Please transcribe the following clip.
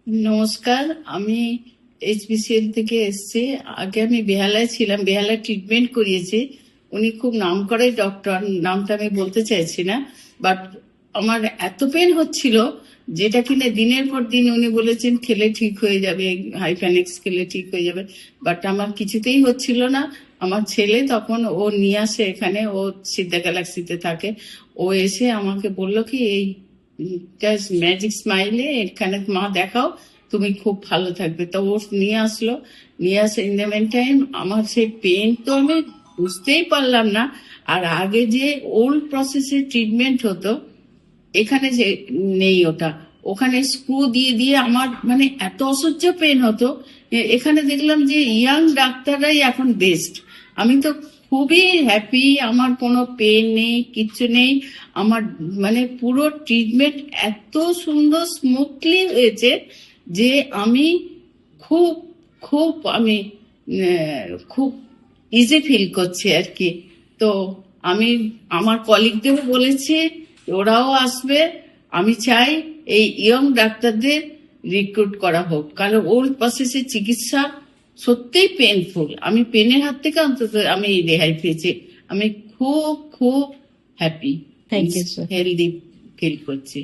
নমস্কার, আমি HBCL থেকে এসেছি। আগে আমি বেহালায় ছিলাম, বেহালায় ট্রিটমেন্ট করিয়েছি। উনি খুব নামকরা ডক্টর, নামটা আমি বলতে চাইছি না। বাট আমার এত পেন হচ্ছিল যেটা কিনা দিনের পর দিন উনি বলেছেন খেলে ঠিক হয়ে যাবে, হাইফ্যানিক্স খেলে ঠিক হয়ে যাবে। বাট আমার কিছুতেই হচ্ছিল না। আমার ছেলে তখন ও নিয়ে আসে এখানে, ও সিদ্ধা গ্যালাক্সিতে থাকে। ও এসে আমাকে বললো কি এই ম্যাজিক স্মাইলে এখানে মা দেখাও, তুমি খুব ভালো থাকবে। তো ও নিয়ে আসলো, নিয়ে আসে ইন দ্য মেন টাইম আমার সেই পেন তো আমি বুঝতেই পারলাম না। আর আগে যে ওল্ড প্রসেসে ট্রিটমেন্ট হতো এখানে যে নেই ওটা। ওখানে স্ক্রু দিয়ে দিয়ে আমার মানে এত অসহ্য পেন হতো। এখানে দেখলাম যে ইয়াং ডাক্তাররাই এখন বেস্ট। আমি তো খুবই হ্যাপি, আমার কোনো পেন নেই, কিচ্ছু নেই। আমার মানে পুরো ট্রিটমেন্ট এত সুন্দর স্মুথলি হয়েছে যে আমি খুব খুব আমি খুব ইজি ফিল করছি আর কি। তো আমি আমার কলিগদেরও বলেছি, ওরাও আসবে। আমি চাই এই ইয়ং ডাক্তারদের রিক্রুট করা হোক, কারণ ওল্ড প্রসেসের চিকিৎসা সত্যিই পেনফুল। আমি পেনের হাত থেকে অন্তত আমি রেহাই পেয়েছি। আমি খুব খুব happy, thank you sir. Healthy feel করছি।